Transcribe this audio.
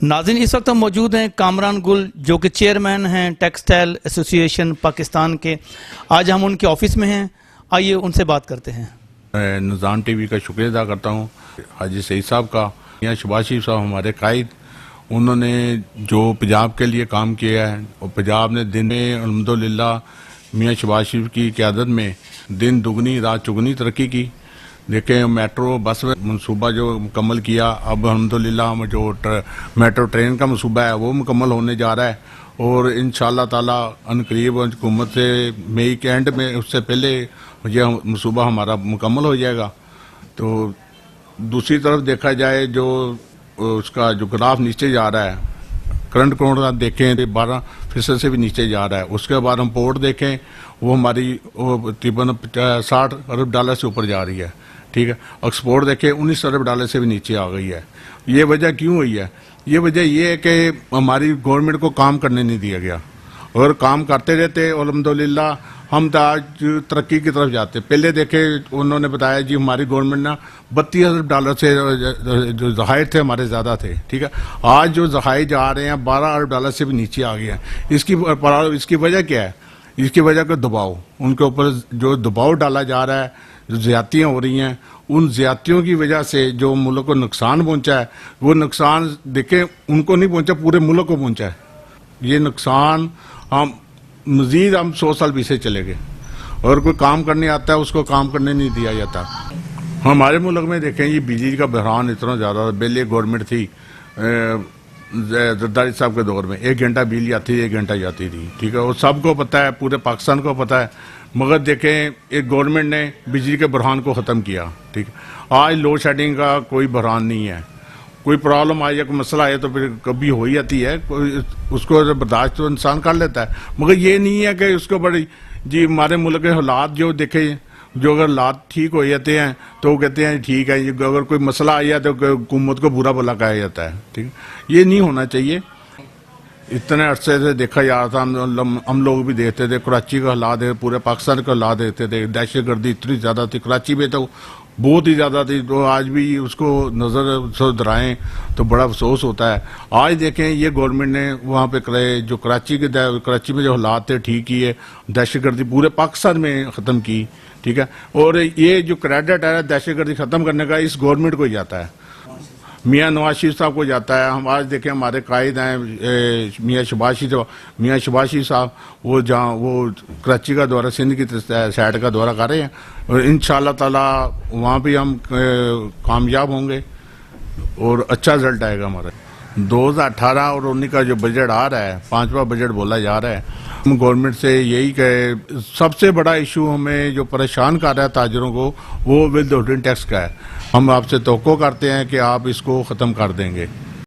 ناظرین اس وقت ہم موجود ہیں کامران گل جو کہ چیئرمین ہیں ٹیکسٹائل ایسوسی ایشن پاکستان کے. آج ہم ان کے آفس میں ہیں, آئیے ان سے بات کرتے ہیں. نظام ٹی وی کا شکریہ ادا کرتا ہوں حاجی سعید صاحب کا. میاں شہباز شریف صاحب ہمارے قائد, انہوں نے جو پنجاب کے لیے کام کیا ہے اور پنجاب نے دن میں الحمدللہ میاں شہباز شریف کی قیادت میں دن دگنی رات چگنی ترقی کی. دیکھیں میٹرو بس منصوبہ جو مکمل کیا, اب الحمدللہ جو میٹرو ٹرین کا منصوبہ ہے وہ مکمل ہونے جا رہا ہے اور انشاءاللہ تعالی عنقریب حکومت سے مئی کے اینڈ میں اس سے پہلے یہ منصوبہ ہمارا مکمل ہو جائے گا. تو دوسری طرف دیکھا جائے جو اس کا جو گراف نیچے جا رہا ہے, کرنٹ کروڑ دیکھیں 12% سے بھی نیچے جا رہا ہے. اس کے بعد ہم پورٹ دیکھیں وہ ہماری تقریباً $60 ارب سے اوپر جا رہی ہے, ٹھیک ہے. ایکسپورٹ دیکھیں $19 ارب سے بھی نیچے آ گئی ہے. یہ وجہ کیوں ہوئی ہے؟ یہ وجہ یہ ہے کہ ہماری گورنمنٹ کو کام کرنے نہیں دیا گیا, اور کام کرتے رہتے الحمدللہ ہم تو آج ترقی کی طرف جاتے. پہلے دیکھیں انہوں نے بتایا جی ہماری گورنمنٹ نا $32 ارب سے جو ذخائر تھے ہمارے زیادہ تھے, ٹھیک ہے. آج جو ذخائر جا رہے ہیں $12 ارب سے بھی نیچے آ گیا ہے. اس کی وجہ کیا ہے؟ اس کی وجہ کا دباؤ, ان کے اوپر جو دباؤ ڈالا جا رہا ہے, جو زیادتیاں ہو رہی ہیں, ان زیادتیوں کی وجہ سے جو ملک کو نقصان پہنچا ہے وہ نقصان دیکھیں ان کو نہیں پہنچا, پورے ملک کو پہنچا ہے. یہ نقصان ہم 100 سال پیچھے چلے گئے, اور کوئی کام کرنے آتا ہے اس کو کام کرنے نہیں دیا جاتا. ہمارے ملک میں دیکھیں یہ بجلی کا بحران اتنا زیادہ تھا. پہلے گورنمنٹ تھی زرداری صاحب کے دور میں 1 گھنٹہ بجلی آتی تھی 1 گھنٹہ جاتی تھی, ٹھیک ہے. وہ سب کو پتہ ہے, پورے پاکستان کو پتہ ہے. مگر دیکھیں ایک گورنمنٹ نے بجلی کے بحران کو ختم کیا, ٹھیک ہے. آج لوڈ شیڈنگ کا کوئی بحران نہیں ہے. کوئی پرابلم آئی یا کوئی مسئلہ آیا تو پھر کبھی ہو ہی جاتی ہے, اس کو برداشت تو انسان کر لیتا ہے. مگر یہ نہیں ہے کہ اس کو بڑی جی ہمارے ملک کے حالات جو دیکھیں, جو اگر حالات ٹھیک ہو جاتے ہیں تو وہ کہتے ہیں ٹھیک ہے, اگر کوئی مسئلہ آیا تو حکومت کو برا بھلا کہا جاتا ہے, ٹھیک ہے. یہ نہیں ہونا چاہیے. اتنے عرصے سے دیکھا جا رہا تھا, ہم لوگ بھی دیکھتے تھے کراچی کا حالات, پورے پاکستان کا حالات دیکھتے تھے. دہشت گردی اتنی زیادہ تھی کراچی میں, تو بہت ہی زیادہ تھی. تو آج بھی اس کو نظر سے دہرائیں تو بڑا افسوس ہوتا ہے. آج دیکھیں یہ گورنمنٹ نے وہاں پہ کرے جو کراچی میں جو حالات تھے ٹھیک کیے, دہشت گردی پورے پاکستان میں ختم کی, ٹھیک ہے. اور یہ جو کریڈٹ ہے دہشت گردی ختم کرنے کا اس گورنمنٹ کو ہی جاتا ہے, میاں نواز شریف صاحب کو جاتا ہے. ہم آج دیکھیں ہمارے قائد ہیں میاں شہباز شریف صاحب, وہ جہاں وہ کراچی کا دورہ, سندھ کی سائڈ کا دورہ کر رہے ہیں, اور انشاءاللہ تعالی وہاں بھی ہم کامیاب ہوں گے اور اچھا رزلٹ آئے گا ہمارا. 2018 اور 19 کا جو بجٹ آ رہا ہے, 5واں بجٹ بولا جا رہا ہے, ہم گورنمنٹ سے یہی کہ سب سے بڑا ایشو ہمیں جو پریشان کر رہا ہے تاجروں کو وہ ولد ہولڈنگ ٹیکس کا ہے. ہم آپ سے توقع کرتے ہیں کہ آپ اس کو ختم کر دیں گے.